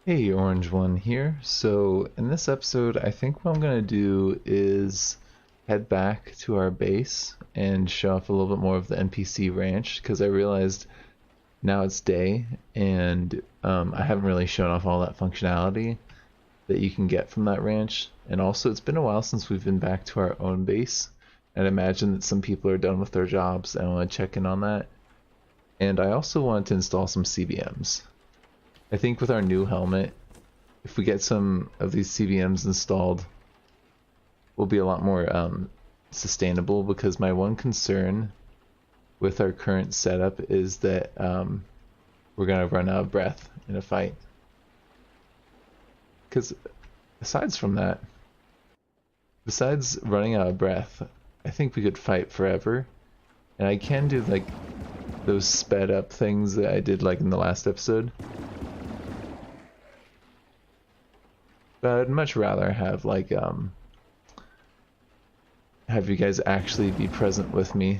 Hey, Orange One here. So, in this episode, I think what I'm going to do is head back to our base and show off a little bit more of the NPC ranch because I realized now it's day and I haven't really shown off all that functionality that you can get from that ranch. And also, it's been a while since we've been back to our own base. And I imagine that some people are done with their jobs and I want to check in on that. And I also wanted to install some CBMs. I think with our new helmet, if we get some of these CBMs installed, we'll be a lot more sustainable, because my one concern with our current setup is that we're going to run out of breath in a fight. Because besides running out of breath, I think we could fight forever. And I can do like those sped up things that I did like in the last episode. But I'd much rather have like have you guys actually be present with me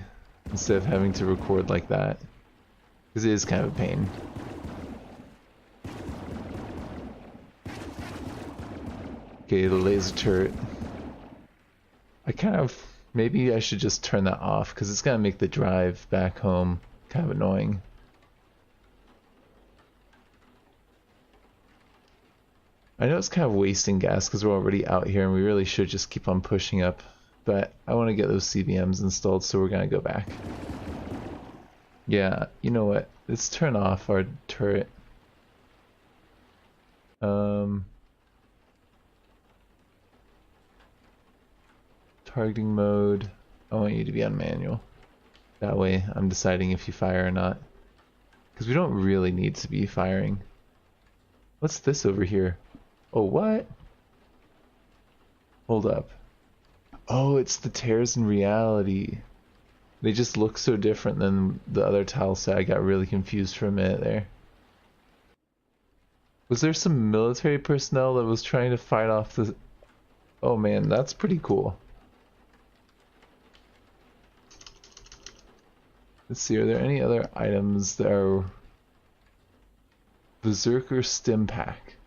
instead of having to record like that, because it is kind of a pain. Okay, the laser turret. Maybe I should just turn that off because it's gonna make the drive back home kind of annoying. I know it's kind of wasting gas because we're already out here and we really should just keep on pushing up, but I want to get those CBMs installed, so we're gonna go back. Yeah, you know what? Let's turn off our turret. Targeting mode. I want you to be on manual. That way I'm deciding if you fire or not. Because we don't really need to be firing. What's this over here? Oh, what? Hold up. Oh, it's the tears in reality. They just look so different than the other tile set. I got really confused for a minute there. Was there some military personnel that was trying to fight off the... Oh man, that's pretty cool. Let's see, are there any other items that are... Berserker Stim Pack.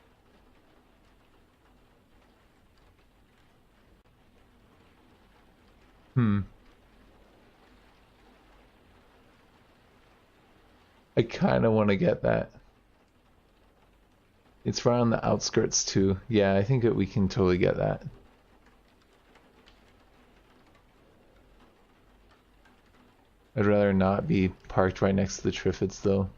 I kind of want to get that. It's right on the outskirts too. Yeah, I think that we can totally get that. I'd rather not be parked right next to the Triffids though.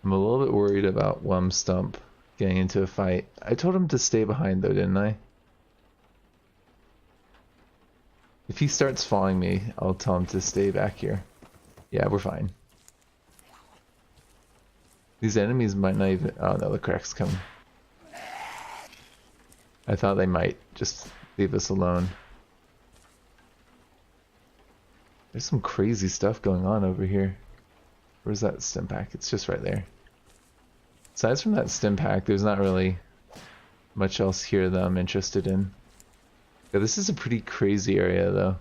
I'm a little bit worried about Stump getting into a fight. I told him to stay behind though, didn't I? If he starts following me, I'll tell him to stay back here. Yeah, we're fine. These enemies might not even... Oh no, the crack's coming. I thought they might just leave us alone. There's some crazy stuff going on over here. Where's that stim pack? It's just right there. Aside from that stim pack, there's not really much else here that I'm interested in. Yeah, this is a pretty crazy area though.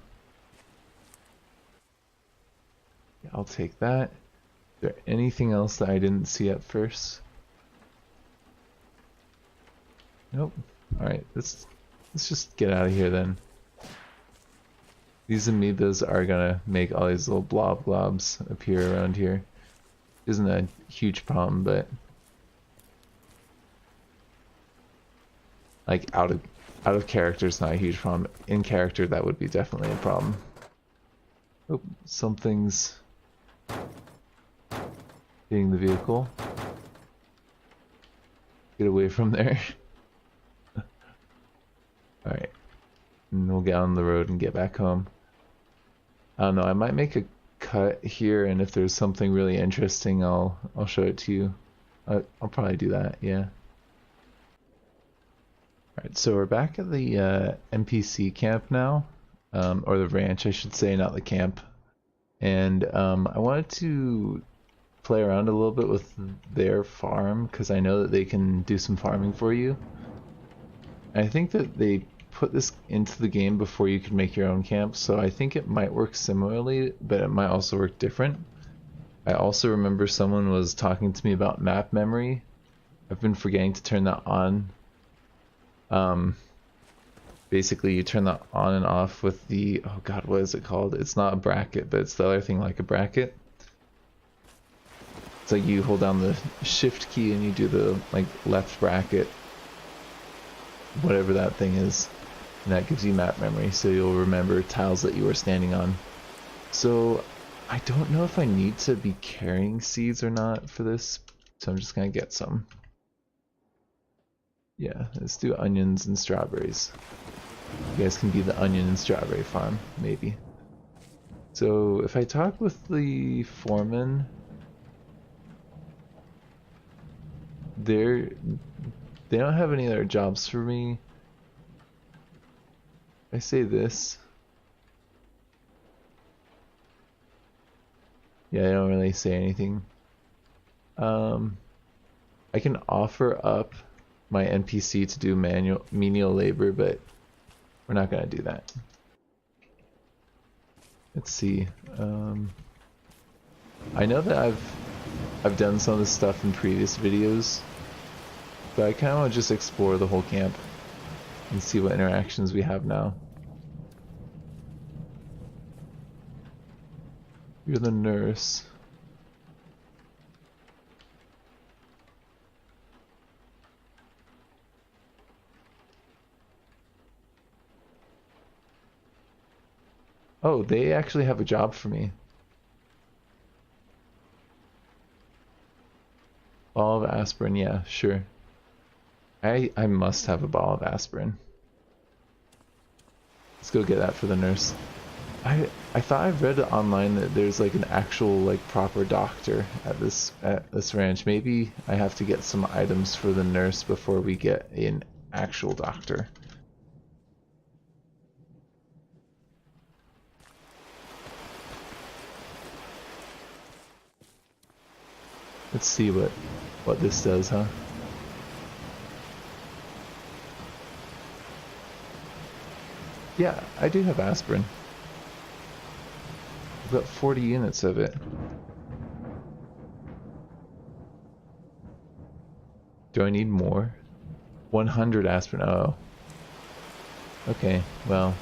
Yeah, I'll take that. Is there anything else that I didn't see at first? Nope. Alright, let's just get out of here then. These amoebas are gonna make all these little blobs appear around here. Isn't a huge problem, but like out of character is not a huge problem. In character, that would be definitely a problem. Oh, something's hitting the vehicle. Get away from there. Alright. And we'll get on the road and get back home. I don't know, I might make a cut here, and if there's something really interesting, I'll show it to you. I'll probably do that, yeah. Alright, so we're back at the NPC camp now. Or the ranch, I should say, not the camp. And I wanted to play around a little bit with their farm, because I know that they can do some farming for you. And I think that they put this into the game before you can make your own camp, so I think it might work similarly, but it might also work different. I also remember someone was talking to me about map memory. I've been forgetting to turn that on. Basically you turn that on and off with the, oh god, what is it called? It's not a bracket, but it's the other thing like a bracket. It's like you hold down the shift key and you do the like left bracket, whatever that thing is, and that gives you map memory, so you'll remember tiles that you were standing on. So I don't know if I need to be carrying seeds or not for this, so I'm just gonna get some. Yeah, let's do onions and strawberries. You guys can be the onion and strawberry farm, maybe. So if I talk with the foreman, they don't have any other jobs for me. I say this. Yeah, I don't really say anything. I can offer up my NPC to do menial labor, but we're not gonna do that. Let's see. I know that I've done some of this stuff in previous videos, but I kind of want to just explore the whole camp and see what interactions we have now. You're the nurse. Oh, they actually have a job for me. Ball of aspirin, yeah, sure. I must have a ball of aspirin. Let's go get that for the nurse. I thought I read online that there's like an actual like proper doctor at this ranch. Maybe I have to get some items for the nurse before we get an actual doctor. Let's see what this does, huh? Yeah, I do have aspirin. I've got 40 units of it. Do I need more? 100 aspirin. Oh. Okay, well.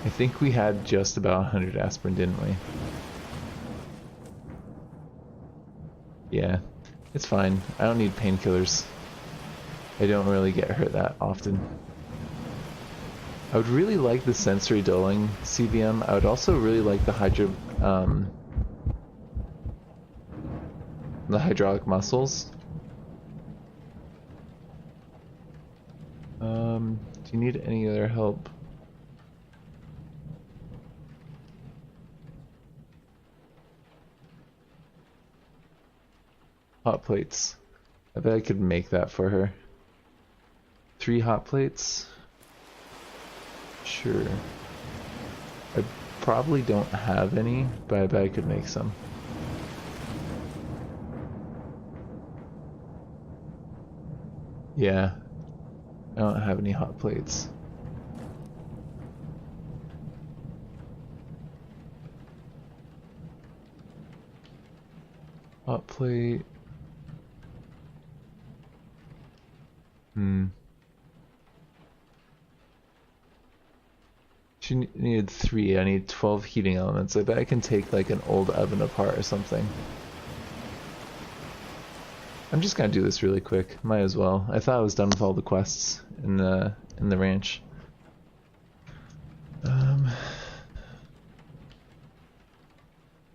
I think we had just about 100 aspirin, didn't we? Yeah, it's fine. I don't need painkillers. I don't really get hurt that often. I would really like the sensory dulling CBM. I would also really like the hydraulic muscles. Do you need any other help? Hot plates. I bet I could make that for her. 3 hot plates? Sure. I probably don't have any, but I bet I could make some. Yeah. I don't have any hot plates. Hot plate. She needed 3. I need 12 heating elements. I bet I can take like an old oven apart or something. I'm just gonna do this really quick. Might as well. I thought I was done with all the quests in the ranch.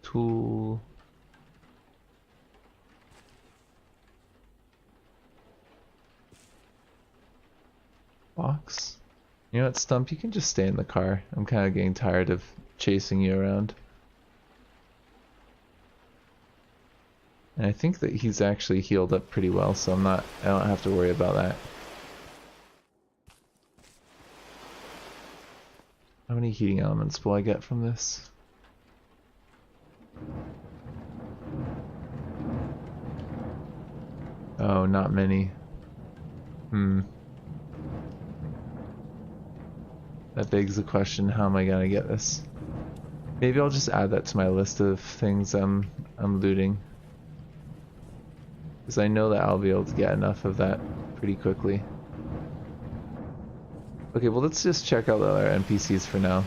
Tool. Box. You know what, Stump? You can just stay in the car. I'm kind of getting tired of chasing you around. And I think that he's actually healed up pretty well, so I don't have to worry about that. How many heating elements will I get from this? Oh, not many. that begs the question, how am I gonna get this? Maybe I'll just add that to my list of things I'm looting. Because I know that I'll be able to get enough of that pretty quickly. Okay, well let's just check out the other NPCs for now.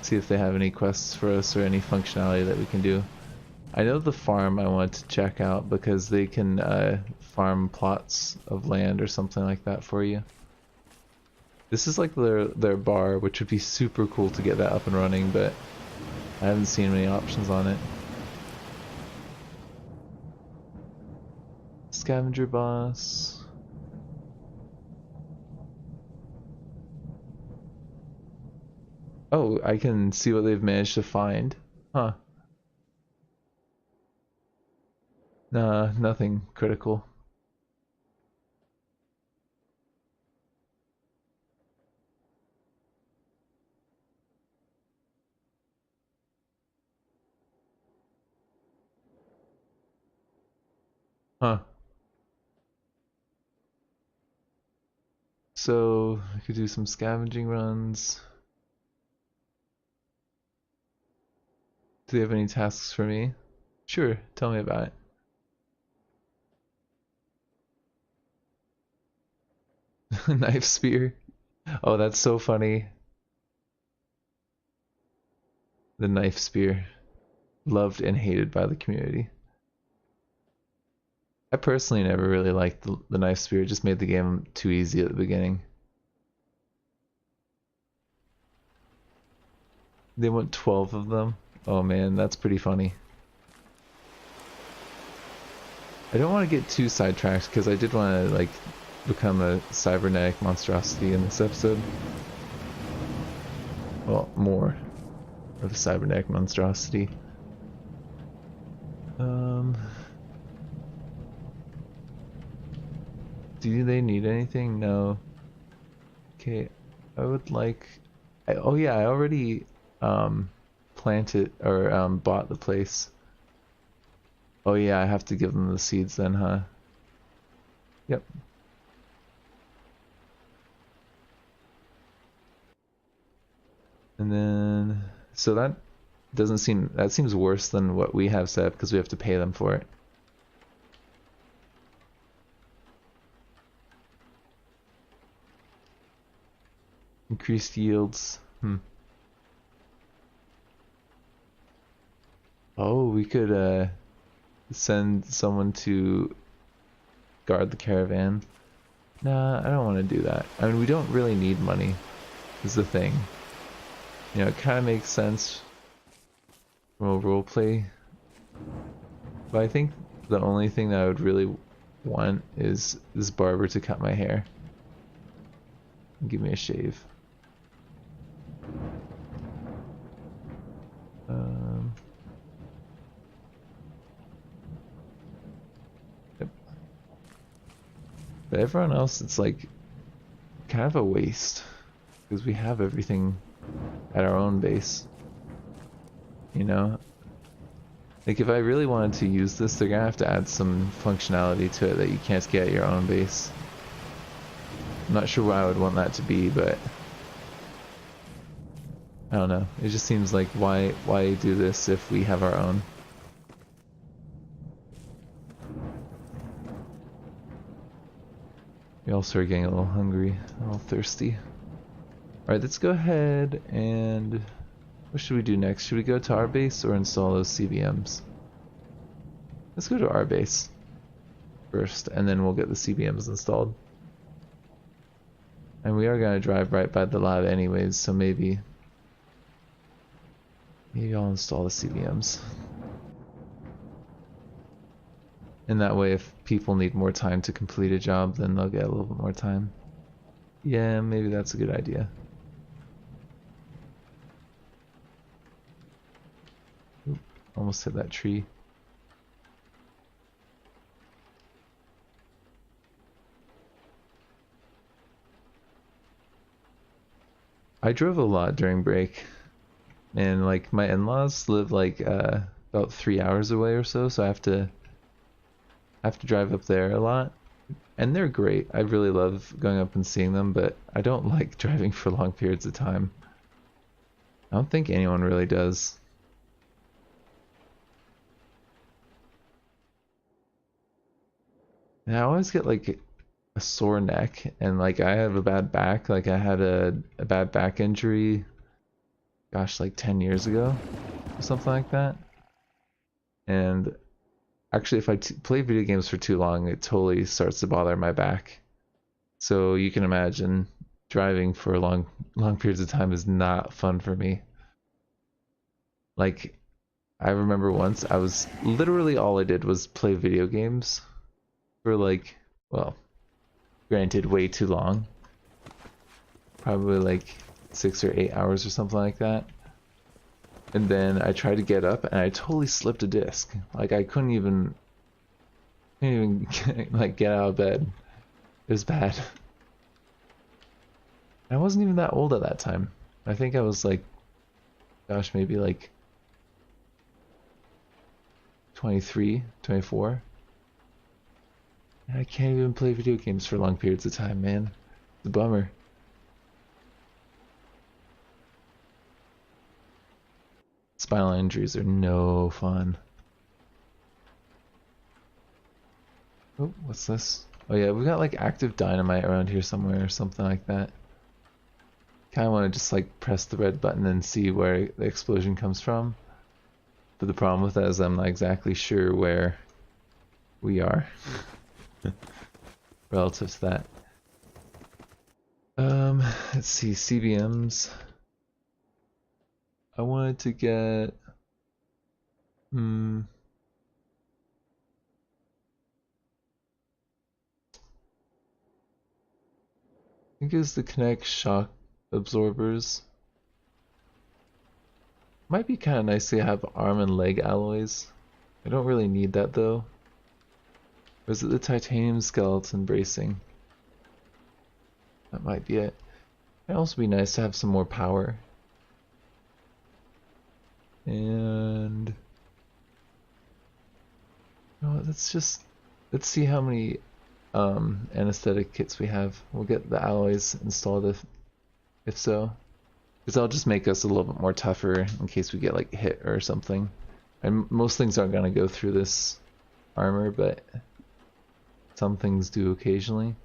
See if they have any quests for us or any functionality that we can do. I know the farm I want to check out because they can farm plots of land or something like that for you. This is like their bar, which would be super cool to get that up and running, but I haven't seen many options on it. Scavenger boss. Oh, I can see what they've managed to find. Huh. Nah, nothing critical. Huh. So, I could do some scavenging runs. Do they have any tasks for me? Sure, tell me about it. Knife spear. Oh, that's so funny. The knife spear. Loved and hated by the community. I personally never really liked the knife spear. It just made the game too easy at the beginning. They want 12 of them. Oh man, that's pretty funny. I don't want to get too sidetracked because I did want to like become a cybernetic monstrosity in this episode. Well, more of a cybernetic monstrosity. Do they need anything? No. Okay, I would like. Oh yeah, I already planted or bought the place. Oh yeah, I have to give them the seeds then, huh? Yep. And then, so that seems worse than what we have set up because we have to pay them for it. Increased yields. Oh, we could send someone to guard the caravan. Nah, I don't want to do that. I mean, we don't really need money, is the thing. You know, it kind of makes sense from a roleplay. But I think the only thing that I would really want is this barber to cut my hair. And give me a shave. Yep. But everyone else, it's like kind of a waste because we have everything at our own base. You know? Like if I really wanted to use this, they're gonna have to add some functionality to it that you can't get at your own base. I'm not sure what I would want that to be, but I don't know. It just seems like why do this if we have our own? We also are getting a little hungry, a little thirsty. Alright, let's go ahead and what should we do next? Should we go to our base or install those CBMs? Let's go to our base first, and then we'll get the CBMs installed. And we are going to drive right by the lab anyways, so maybe I'll install the CBMs. And that way if people need more time to complete a job, then they'll get a little bit more time. Yeah, maybe that's a good idea. Oop, almost hit that tree. I drove a lot during break. And like my in-laws live like about 3 hours away or so, so I have to drive up there a lot. And they're great. I really love going up and seeing them, but I don't like driving for long periods of time. I don't think anyone really does. And I always get like a sore neck, and like I have a bad back. Like I had a bad back injury, gosh, like 10 years ago or something like that. And actually, if I play video games for too long, it totally starts to bother my back. So you can imagine driving for long periods of time is not fun for me. Like I remember once I was literally all I did was play video games for like, well, granted, way too long. Probably like 6 or 8 hours or something like that. And then I tried to get up and I totally slipped a disc. Like I couldn't even like get out of bed. It was bad. I wasn't even that old at that time. I think I was like, gosh, maybe like 23, 24. And I can't even play video games for long periods of time, man. It's a bummer. Spinal injuries are no fun. Oh, what's this? Oh yeah, we got like active dynamite around here somewhere or something like that. Kind of want to just like press the red button and see where the explosion comes from. But the problem with that is I'm not exactly sure where we are relative to that. Let's see, CBMs. I wanted to get I think it's the Kinetic shock absorbers. Might be kind of nice to have arm and leg alloys. I don't really need that though. Or is it the titanium skeleton bracing? That might be it. It'd also be nice to have some more power. And let's see how many anesthetic kits we have. We'll get the alloys installed if so. Because that'll just make us a little bit more tougher in case we get like hit or something. And most things aren't gonna go through this armor, but some things do occasionally.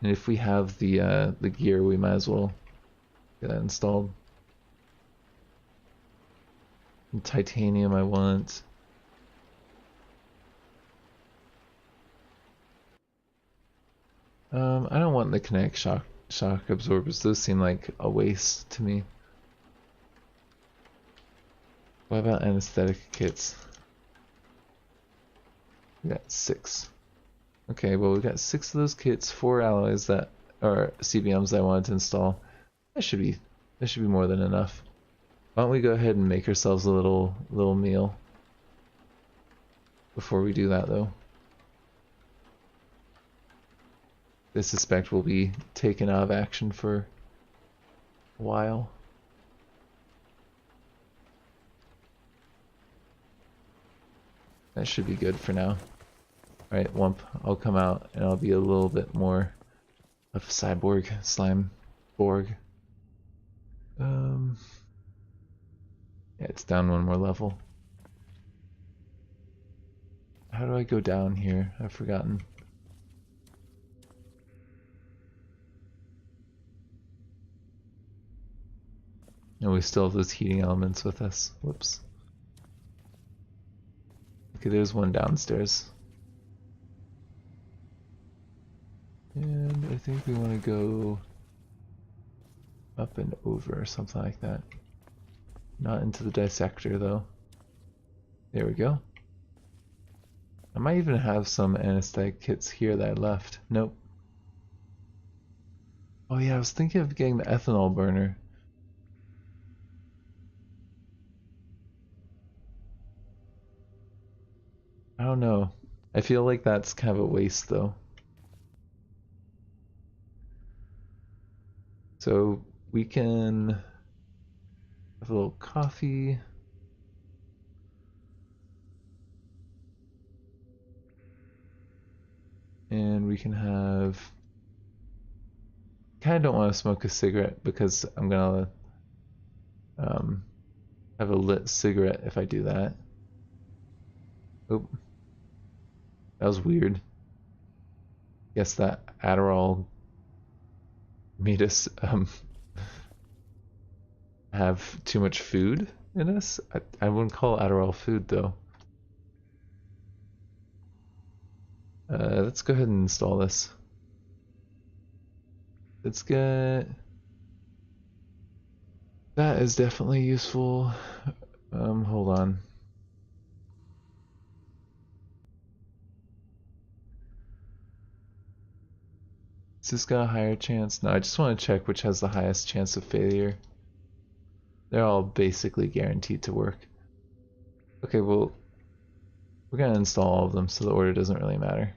And if we have the gear, we might as well get that installed. And titanium I want. I don't want the kinetic shock absorbers. Those seem like a waste to me. What about anesthetic kits? We got 6. Okay, well we got 6 of those kits, 4 alloys that are CBMs that I wanted to install. That should be more than enough. Why don't we go ahead and make ourselves a little meal before we do that though. I suspect we'll be taken out of action for a while. That should be good for now. Alright, Wump, I'll come out and I'll be a little bit more of a cyborg, slime borg. Yeah, it's down one more level. How do I go down here? I've forgotten. And we still have those heating elements with us. Whoops. Okay, there's one downstairs. And I think we want to go up and over or something like that. Not into the dissector though. There we go. I might even have some anesthetic kits here that I left. Nope. Oh yeah, I was thinking of getting the ethanol burner. I don't know. I feel like that's kind of a waste though. So we can have a little coffee. we can have... Kind of don't want to smoke a cigarette because I'm gonna have a lit cigarette if I do that. Oh, that was weird. Guess that Adderall made us have too much food in us. I wouldn't call Adderall food though. Let's go ahead and install this. Let's get... That is definitely useful. Hold on. Has this got a higher chance? No, I just want to check which has the highest chance of failure. They're all basically guaranteed to work. Okay, well, we're gonna install all of them so the order doesn't really matter.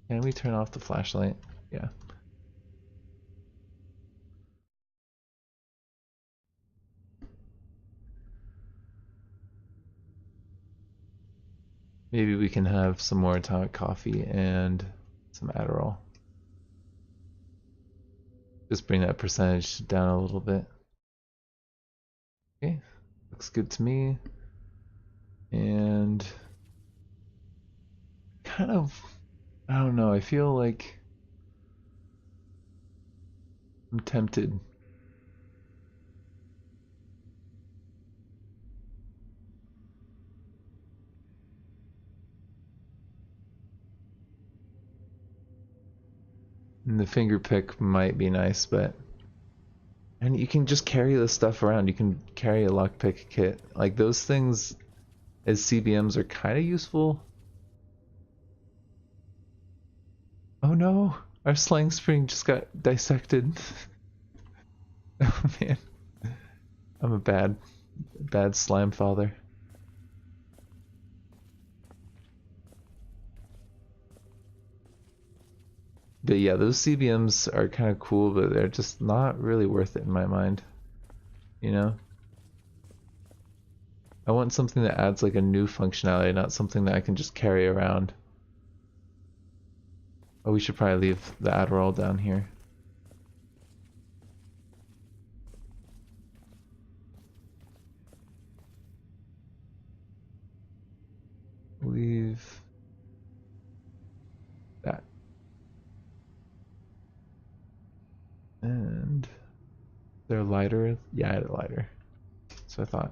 Can we turn off the flashlight? Yeah. Maybe we can have some more atomic coffee and some Adderall. Just bring that percentage down a little bit. Okay, looks good to me. And kind of, I don't know, I feel like I'm tempted. And the finger pick might be nice, but... And you can just carry this stuff around. You can carry a lockpick kit. Like, those things as CBMs are kind of useful. Oh no! Our slang spring just got dissected. Oh man. I'm a bad slime father. But yeah, those CBMs are kind of cool, but they're just not really worth it in my mind. You know? I want something that adds like a new functionality, not something that I can just carry around. Oh, we should probably leave the Adderall down here. Leave that. And they're a lighter? Yeah, I had a lighter. So I thought.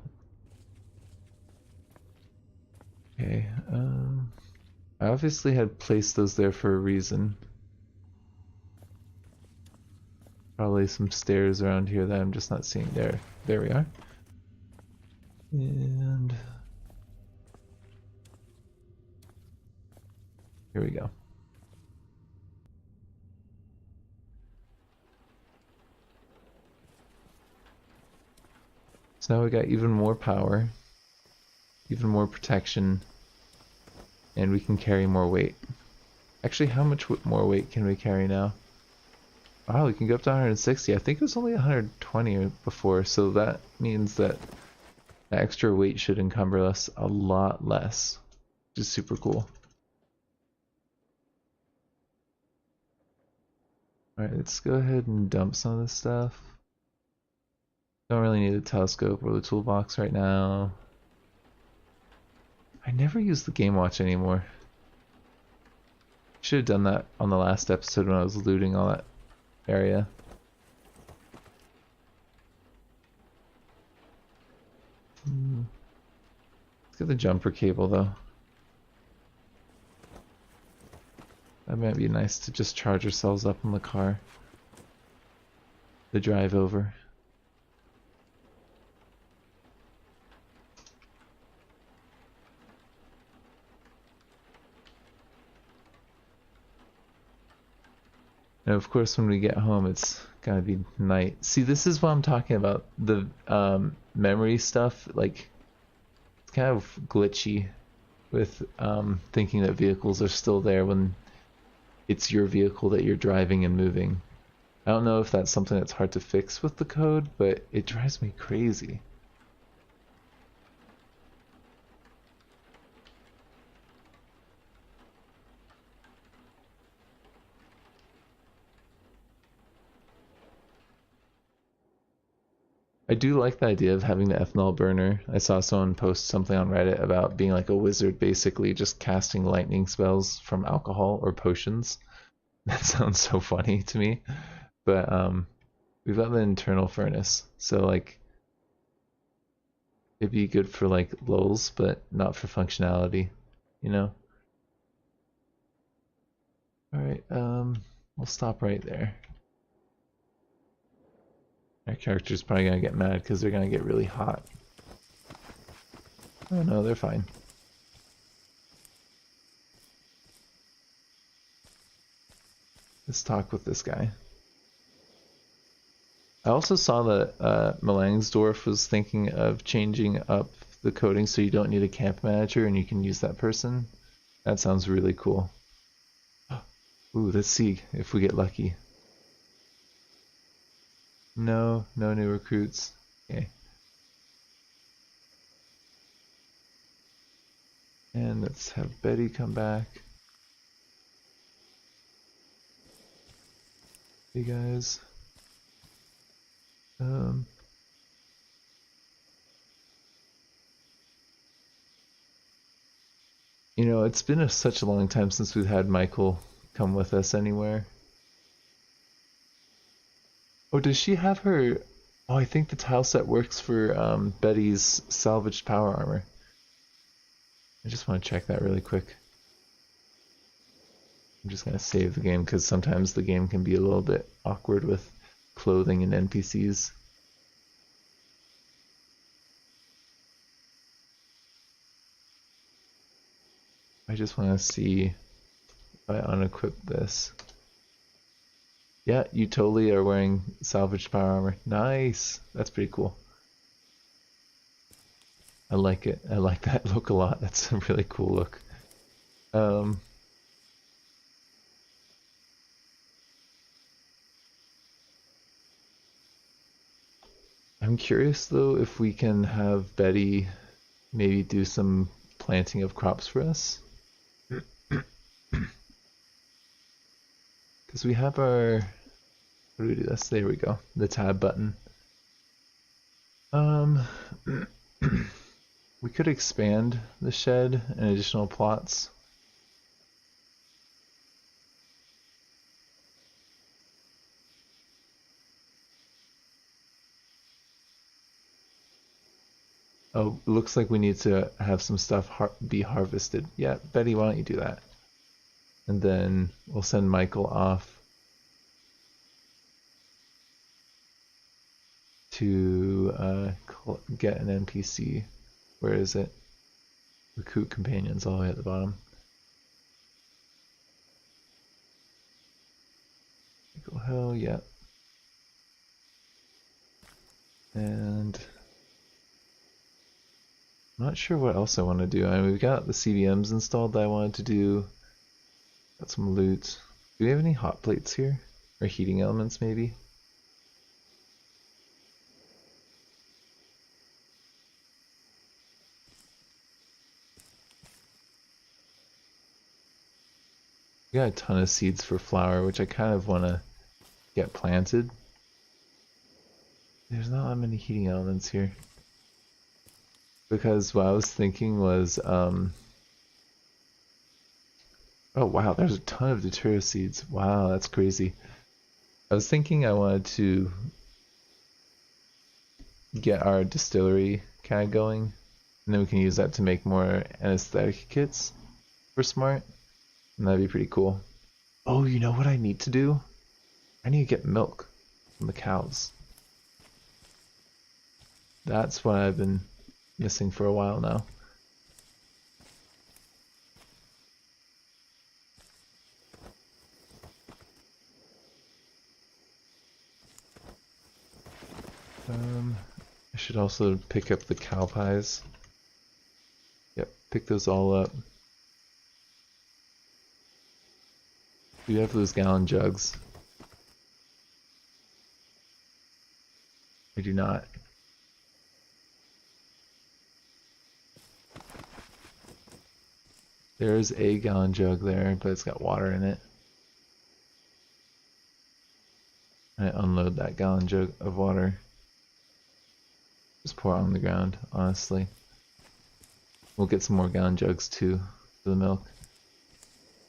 Okay, I obviously had placed those there for a reason. Probably some stairs around here that I'm just not seeing. There we are. And here we go. So now we got even more power, even more protection, and we can carry more weight. Actually, how much more weight can we carry now? Wow, we can go up to 160. I think it was only 120 before, so that means that the extra weight should encumber us a lot less, which is super cool. Alright, let's go ahead and dump some of this stuff. Don't really need a telescope or the toolbox right now. I never use the game watch anymore. Should have done that on the last episode when I was looting all that area. Let's get the jumper cable though. That might be nice to just charge ourselves up in the car. The drive over. And of course when we get home it's gonna be night. See, this is what I'm talking about. The memory stuff, like, it's kind of glitchy with thinking that vehicles are still there when it's your vehicle that you're driving and moving. I don't know if that's something that's hard to fix with the code, but it drives me crazy. I do like the idea of having the ethanol burner. I saw someone post something on Reddit about being like a wizard, basically just casting lightning spells from alcohol or potions. That sounds so funny to me. But we've got the internal furnace, so like it'd be good for like lulls, but not for functionality, you know? Alright, we'll stop right there. Our character's probably gonna get mad because they're gonna get really hot. Oh no, they're fine. Let's talk with this guy. I also saw that Melangsdorf was thinking of changing up the coding so you don't need a camp manager and you can use that person. That sounds really cool. Ooh, let's see if we get lucky. No, no new recruits. Okay. And let's have Betty come back. Hey guys. You know, it's been such a long time since we've had Michael come with us anywhere. Oh, does she have her... Oh, I think the tile set works for Betty's salvaged power armor. I just want to check that really quick. I'm just going to save the game because sometimes the game can be a little bit awkward with clothing and NPCs. I just want to see if I unequip this. Yeah, you totally are wearing salvaged power armor. Nice! That's pretty cool. I like it. I like that look a lot. That's a really cool look. I'm curious though if we can have Betty maybe do some planting of crops for us. Because we have our... How do we do this? There we go. The tab button. We could expand the shed and additional plots. Oh, looks like we need to have some stuff be harvested. Yeah, Betty, why don't you do that? And then we'll send Michael off to get an NPC. Where is it? Recruit companions all the way at the bottom. Michael Hill, yeah. And I'm not sure what else I want to do. I mean, we've got the CBMs installed that I wanted to do. Got some loot. Do we have any hot plates here? Or heating elements, maybe? We got a ton of seeds for flour, which I kind of want to get planted. There's not that many heating elements here. Because what I was thinking was, oh wow, there's a ton of Datura seeds. Wow, that's crazy. I was thinking I wanted to get our distillery kind of going, and then we can use that to make more anesthetic kits for Smart, and that'd be pretty cool. Oh, you know what I need to do? I need to get milk from the cows. That's what I've been missing for a while now. I should also pick up the cow pies. Yep, pick those all up. Do you have those gallon jugs? I do not. There's a gallon jug there, but it's got water in it. I unload that gallon jug of water. Just pour it on the ground, honestly. We'll get some more gallon jugs too for the milk.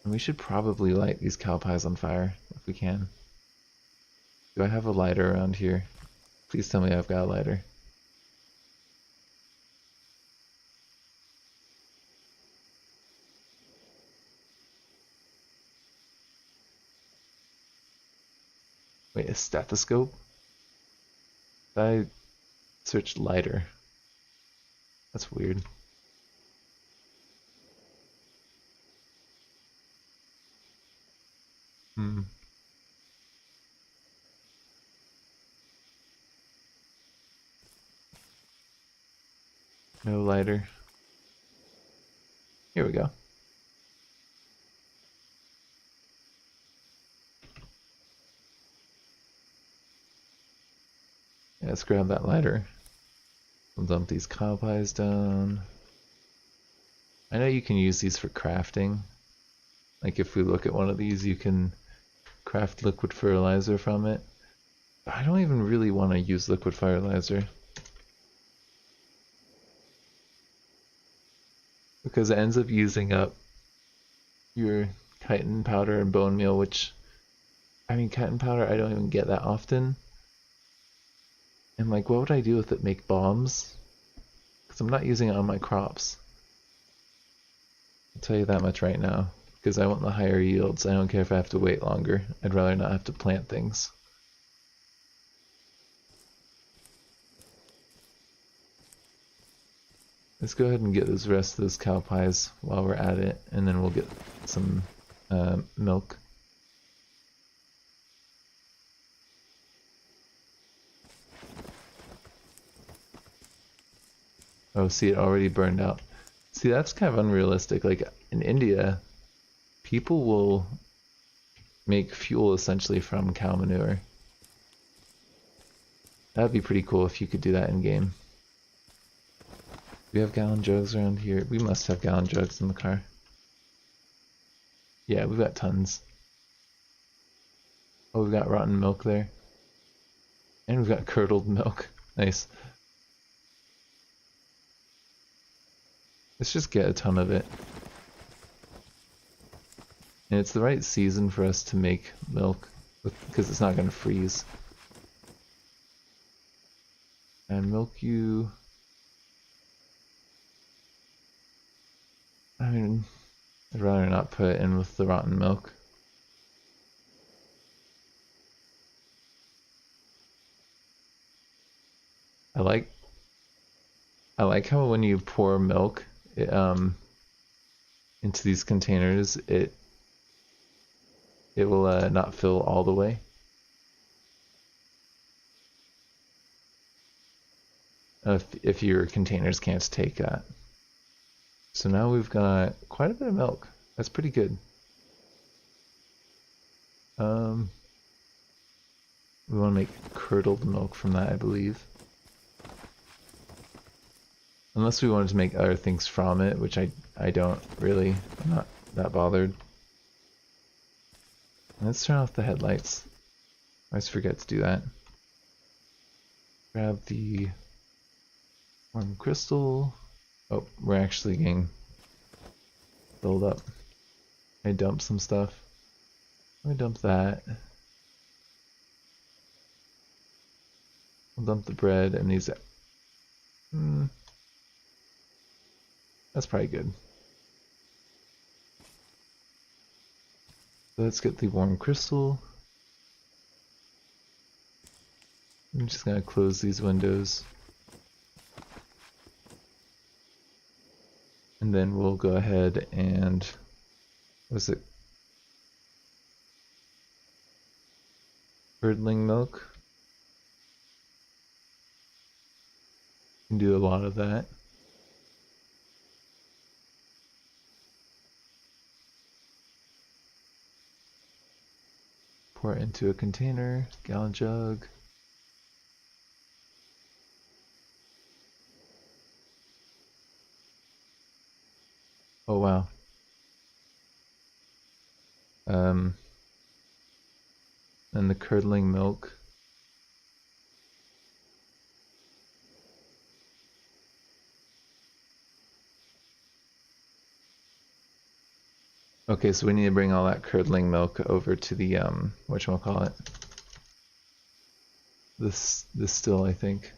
And we should probably light these cow pies on fire if we can. Do I have a lighter around here? Please tell me I've got a lighter. Wait, a stethoscope? I searched lighter. That's weird. Hmm. No lighter. Here we go. Yeah, let's grab that lighter. We'll dump these cow pies down. I know you can use these for crafting. Like if we look at one of these, you can craft liquid fertilizer from it. But I don't even really want to use liquid fertilizer, because it ends up using up your chitin powder and bone meal, which, I mean, chitin powder I don't even get that often. And like, what would I do with it? Make bombs? Because I'm not using it on my crops. I'll tell you that much right now. Because I want the higher yields. I don't care if I have to wait longer. I'd rather not have to plant things. Let's go ahead and get the rest of those cow pies while we're at it, and then we'll get some milk. Oh, see, it already burned out. See, that's kind of unrealistic. Like, in India, people will make fuel essentially from cow manure. That'd be pretty cool if you could do that in game. Do we have gallon jugs around here? We must have gallon jugs in the car. Yeah, we've got tons. Oh, we've got rotten milk there. And we've got curdled milk. Nice. Let's just get a ton of it. And it's the right season for us to make milk, because it's not going to freeze. And milk you... I mean, I'd rather not put it in with the rotten milk. I like how when you pour milk into these containers, it will not fill all the way. If your containers can't take that. So now we've got quite a bit of milk. That's pretty good. We want to make curdled milk from that, I believe. Unless we wanted to make other things from it, which I don't really. I'm not that bothered. Let's turn off the headlights. I always forget to do that. Grab the warm crystal. Oh, we're actually getting filled up. I dumped some stuff. Let me dump that. I'll dump the bread and these. That's probably good. So let's get the warm crystal. I'm just gonna close these windows. And then we'll go ahead and, what is it? Curdling milk. Can do a lot of that. Pour it into a container, gallon jug. Oh wow. And the curdling milk. Okay, so we need to bring all that curdling milk over to the whatchamacallit? This still, I think.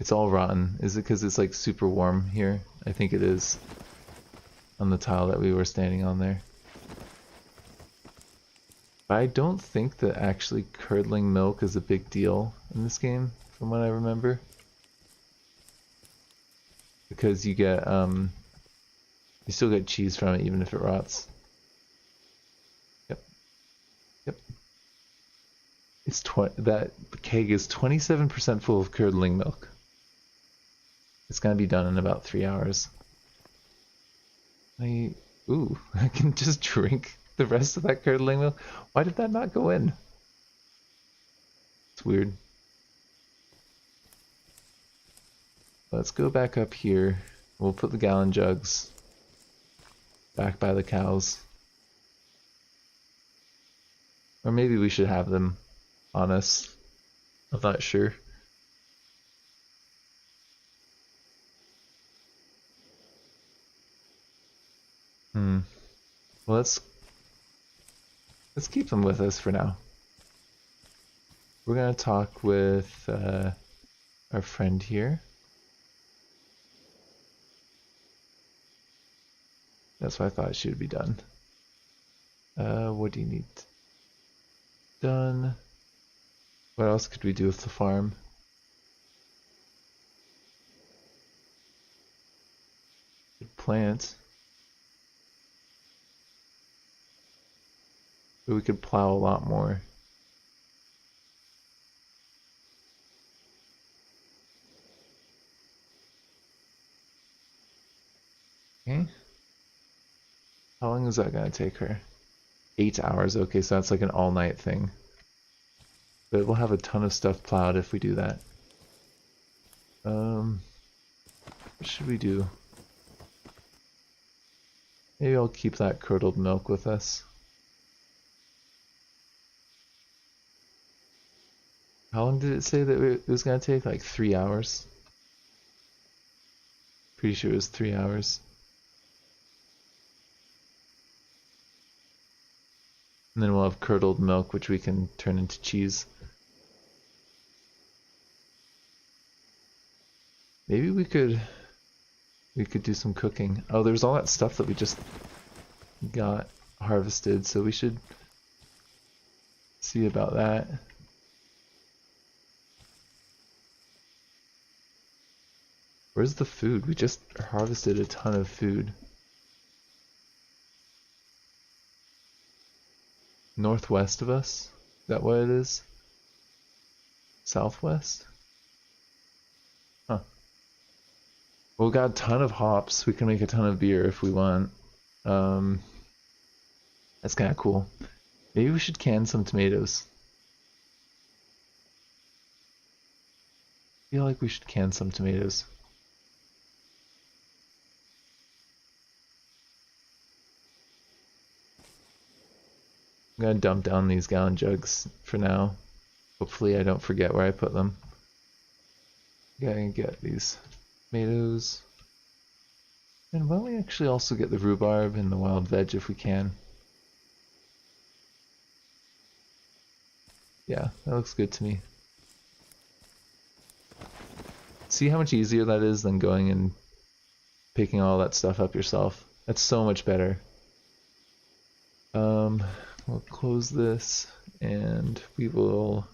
It's all rotten. Is it because it's like super warm here? I think it is. On the tile that we were standing on there. But I don't think that actually curdling milk is a big deal in this game, from what I remember. Because you get, you still get cheese from it even if it rots. Yep. Yep. It's that keg is 27% full of curdling milk. It's gonna be done in about 3 hours. Ooh, I can just drink the rest of that curdling milk. Why did that not go in? It's weird. Let's go back up here. We'll put the gallon jugs back by the cows. Or maybe we should have them on us. I'm not sure. Well, let's keep them with us for now. We're gonna talk with our friend here. That's why I thought she would be done. What do you need done? What else could we do with the farm? Could plant. But we could plow a lot more. Okay. How long is that gonna take her? 8 hours. Okay, so that's like an all-night thing. But we'll have a ton of stuff plowed if we do that. What should we do? Maybe I'll keep that curdled milk with us. How long did it say that it was gonna take? Like 3 hours? Pretty sure it was 3 hours. And then we'll have curdled milk, which we can turn into cheese. Maybe we could do some cooking. Oh, there's all that stuff that we just got harvested, so we should see about that. Where's the food? We just harvested a ton of food. Northwest of us? Is that what it is? Southwest? Huh. Well, we got a ton of hops. We can make a ton of beer if we want. That's kind of cool. Maybe we should can some tomatoes. I feel like we should can some tomatoes. I'm gonna dump down these gallon jugs for now. Hopefully I don't forget where I put them. Gotta get these tomatoes. And why don't we actually also get the rhubarb and the wild veg if we can? Yeah, that looks good to me. See how much easier that is than going and picking all that stuff up yourself. That's so much better. We'll close this and we will...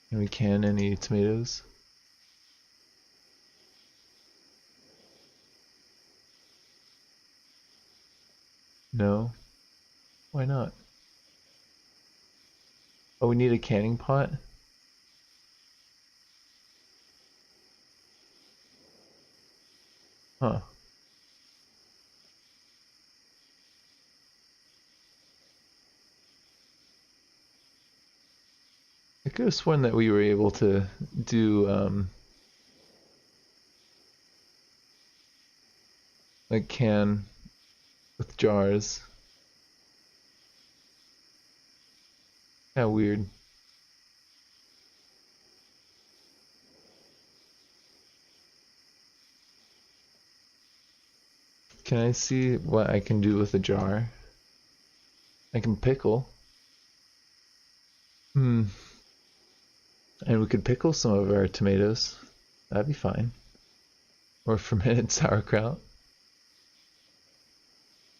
Can we can any tomatoes? No? Why not? Oh, we need a canning pot? Huh. could have sworn that we were able to do like can with jars. Kinda weird. Can I see what I can do with a jar? I can pickle. And we could pickle some of our tomatoes. That'd be fine. Or fermented sauerkraut.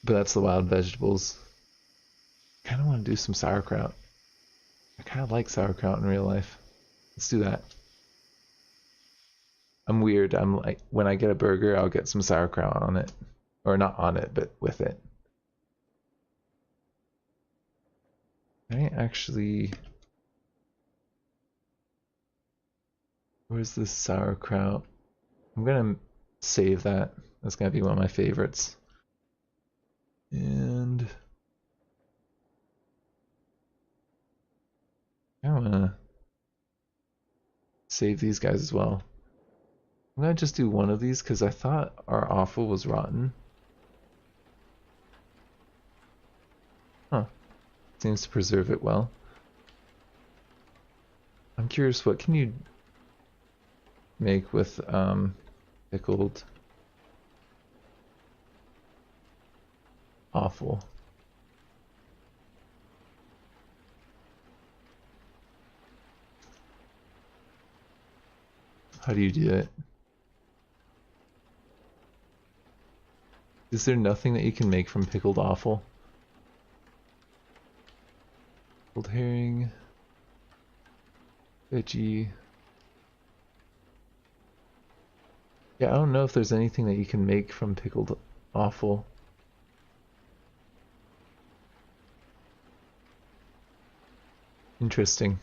But that's the wild vegetables. I kind of want to do some sauerkraut. I kind of like sauerkraut in real life. Let's do that. I'm weird. I'm like, when I get a burger, I'll get some sauerkraut on it. Or not on it, but with it. I actually... Where's the sauerkraut? I'm gonna save that. That's gonna be one of my favorites. And... I wanna save these guys as well. I'm gonna just do one of these because I thought our offal was rotten. Huh. Seems to preserve it well. I'm curious, what can you make with pickled offal? How do you do it? Is there nothing that you can make from pickled offal? Pickled herring, veggie. Yeah, I don't know if there's anything that you can make from pickled offal. Interesting.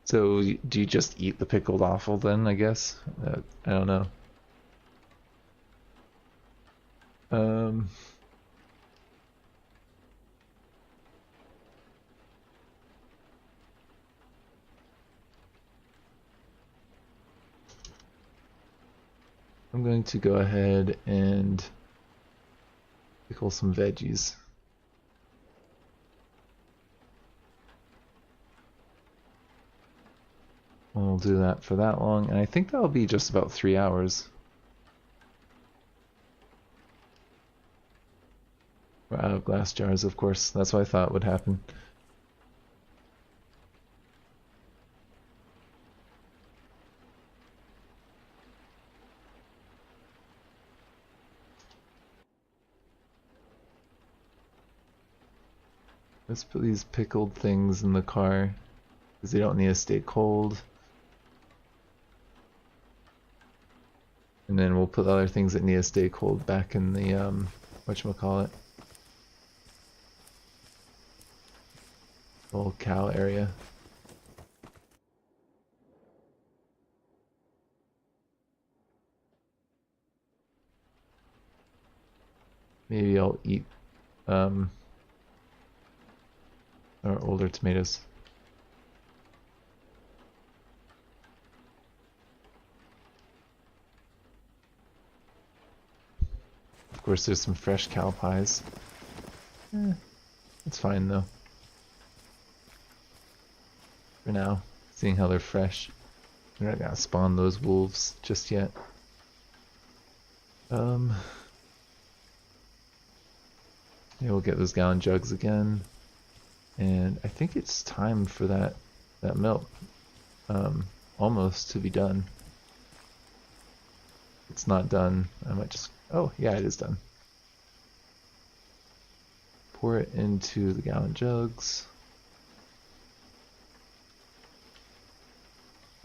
So, do you just eat the pickled offal then, I guess? I don't know. I'm going to go ahead and pickle some veggies. We'll do that for that long, and I think that'll be just about 3 hours. We're out of glass jars, of course. That's what I thought would happen. Let's put these pickled things in the car, because they don't need to stay cold. And then we'll put the other things that need to stay cold back in the, whatchamacallit? Little cow area. Maybe I'll eat, our older tomatoes. Of course, there's some fresh cow pies. It's fine though. For now, seeing how they're fresh. We're not gonna spawn those wolves just yet. Yeah, we'll get those gallon jugs again. And I think it's time for that milk almost to be done. It's not done. I might just... Oh, yeah, it is done. Pour it into the gallon jugs.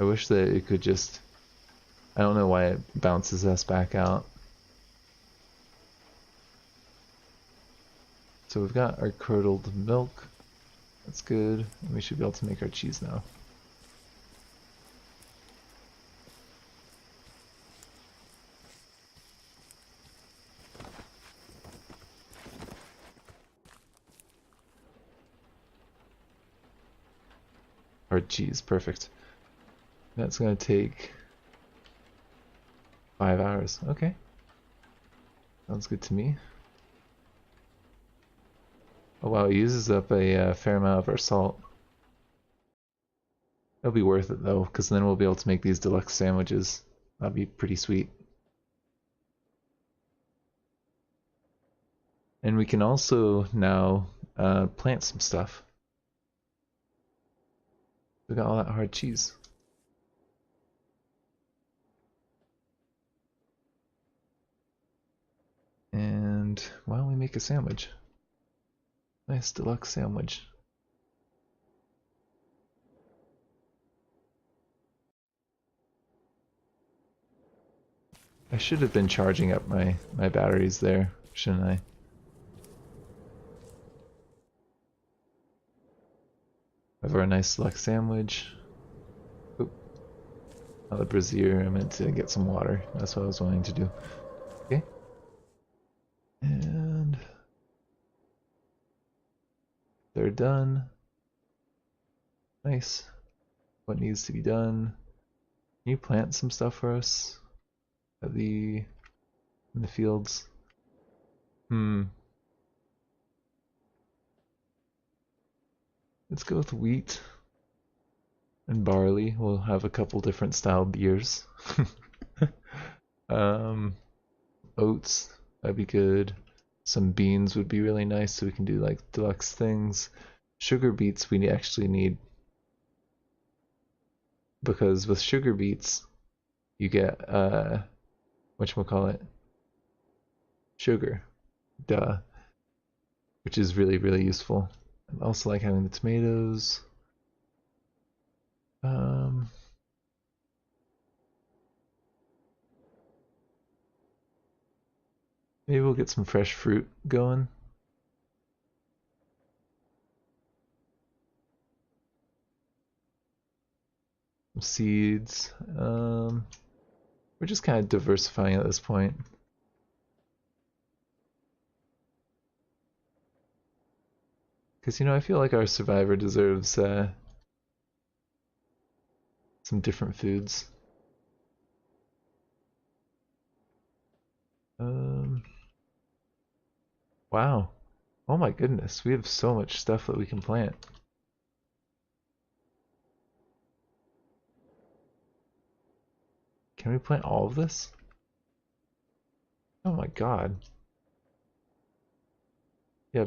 I wish that it could just... I don't know why it bounces us back out. So we've got our curdled milk. That's good. And we should be able to make our cheese now. hard cheese. Perfect. That's gonna take 5 hours. Okay. Sounds good to me. Oh wow, it uses up a fair amount of our salt. It'll be worth it though, because then we'll be able to make these deluxe sandwiches. That'll be pretty sweet. And we can also now plant some stuff. We got all that hard cheese. And why don't we make a sandwich? Nice deluxe sandwich. I should have been charging up my batteries there, shouldn't I? Have our nice deluxe sandwich. Oop. Not the brazier, I meant to get some water. That's what I was wanting to do. Okay. And they're done. Nice. What needs to be done? Can you plant some stuff for us at in the fields? Let's go with wheat and barley. We'll have a couple different style beers. Oats, that'd be good. Some beans would be really nice so we can do like deluxe things. Sugar beets we actually need, because with sugar beets you get whatchamacallit, sugar, duh, which is really really useful. I also like having the tomatoes. Maybe we'll get some fresh fruit going. Some seeds. We're just kind of diversifying at this point. Because, you know, I feel like our survivor deserves some different foods. Wow. Oh my goodness, we have so much stuff that we can plant. Can we plant all of this? Oh my god. Yeah,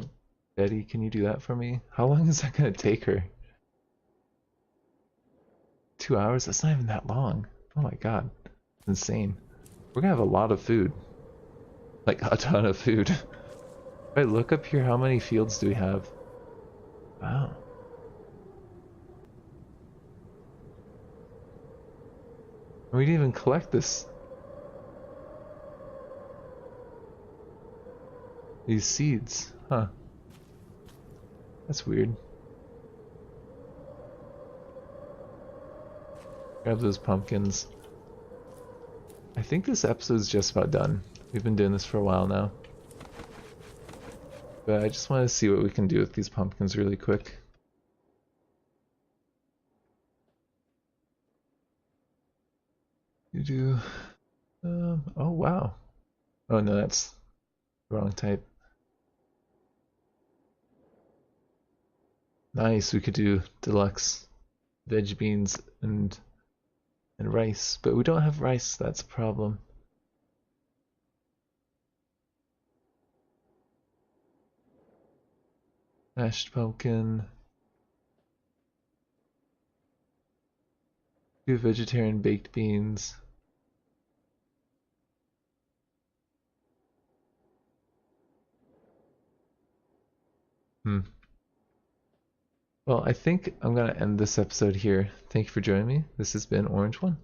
Betty, can you do that for me? How long is that gonna take her? 2 hours? That's not even that long. Oh my god. It's insane. We're gonna have a lot of food. Like, a ton of food. Alright, look up here, how many fields do we have? Wow. We didn't even collect this. These seeds, huh? That's weird. Grab those pumpkins. I think this episode's just about done. We've been doing this for a while now. But I just want to see what we can do with these pumpkins really quick. You do... oh wow. Oh no, that's the wrong type. Nice, we could do deluxe veg beans and rice, but we don't have rice, that's a problem. Mashed pumpkin. Do vegetarian baked beans. Well, I think I'm gonna end this episode here. Thank you for joining me. This has been Orange One.